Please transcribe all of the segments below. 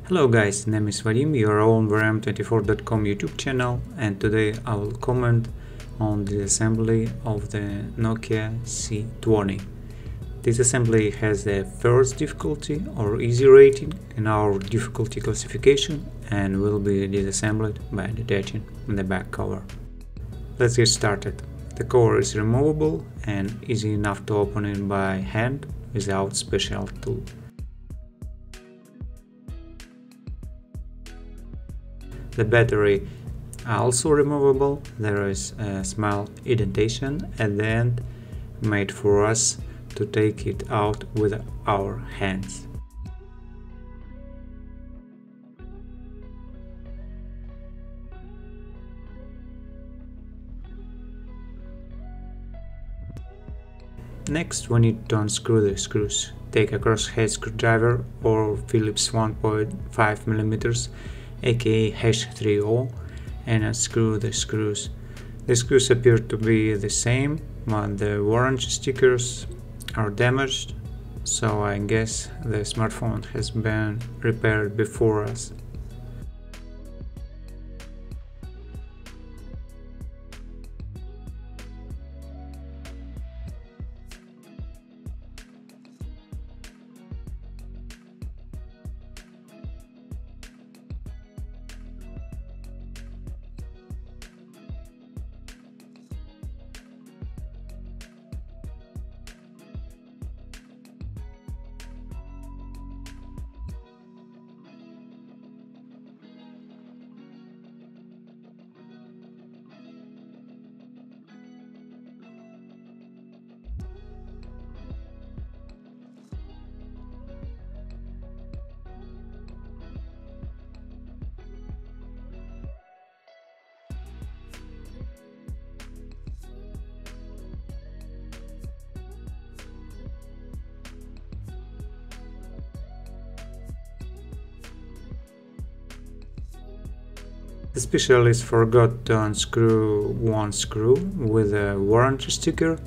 Hello guys, name is Vadim, your own vrm24.com YouTube channel, and today I will comment on the assembly of the Nokia C20. This assembly has the first difficulty or easy rating in our difficulty classification and will be disassembled by detaching the back cover. Let's get started. The cover is removable and easy enough to open it by hand without special tool. The battery are also removable. There is a small indentation at the end made for us to take it out with our hands. Next, we need to unscrew the screws. Take a crosshead screwdriver or Phillips 1.5mm aka #30 and unscrew the screws. The screws appear to be the same, but the warranty stickers are damaged, so I guess the smartphone has been repaired before us. The specialist forgot to unscrew one screw with a warranty sticker.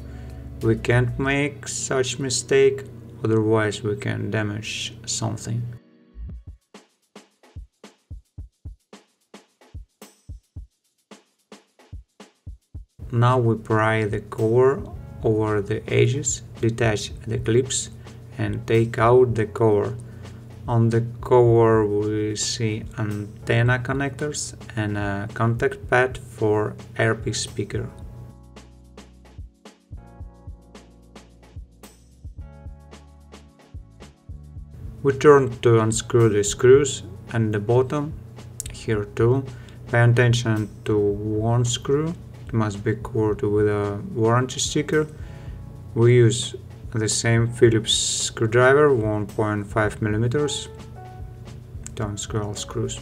We can't make such mistake, otherwise we can damage something. Now we pry the cover over the edges, detach the clips and take out the cover. On the cover we see antenna connectors and a contact pad for earpiece speaker. We turn to unscrew the screws and the bottom, here too. Pay attention to one screw, it must be covered with a warranty sticker. We use the same Phillips screwdriver 1.5mm to unscrew all screws.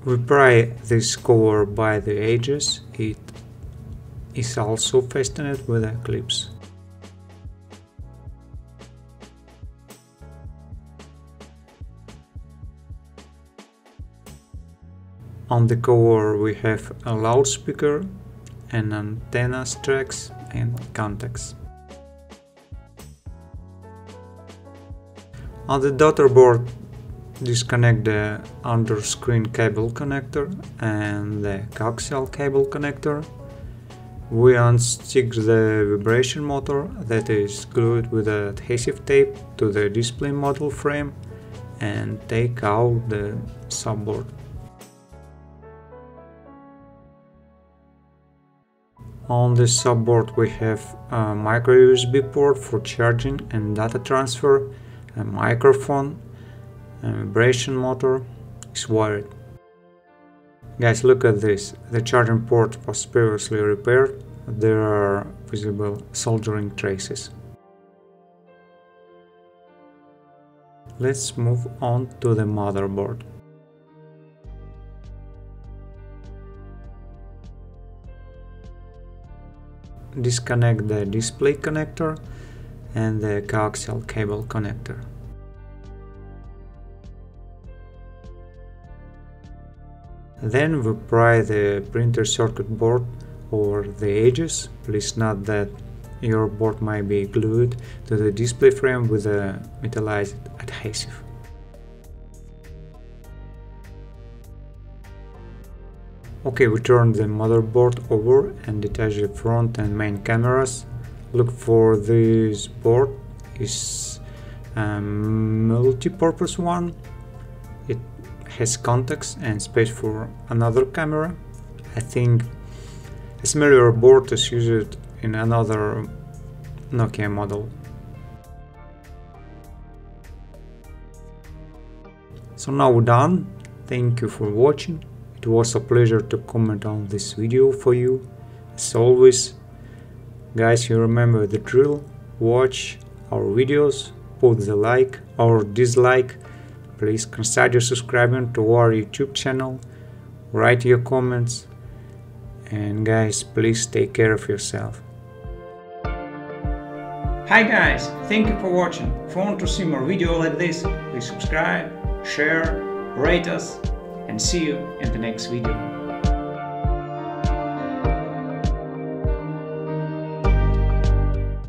We pry this cover by the edges. It is also fastened with clips. On the cover we have a loudspeaker, an antenna tracks and contacts. On the daughter board, disconnect the under-screen cable connector and the coaxial cable connector. We unstick the vibration motor that is glued with adhesive tape to the display module frame and take out the subboard. On the subboard we have a micro USB port for charging and data transfer, a microphone, vibration motor is wired. Guys, look at this. The charging port was previously repaired. There are visible soldering traces. Let's move on to the motherboard. Disconnect the display connector and the coaxial cable connector. Then we pry the printer circuit board over the edges. Please note that your board might be glued to the display frame with a metallized adhesive. Okay, we turn the motherboard over and detach the front and main cameras. Look for this board. It's a multi-purpose one. It has contacts and space for another camera. I think a similar board is used in another Nokia model. So now we're done. Thank you for watching. It was a pleasure to comment on this video for you. As always, guys, you remember the drill. Watch our videos, put the like or dislike. Please consider subscribing to our YouTube channel. Write your comments. And guys, please take care of yourself. Hi guys, thank you for watching. If you want to see more videos like this, please subscribe, share, rate us, and see you in the next video.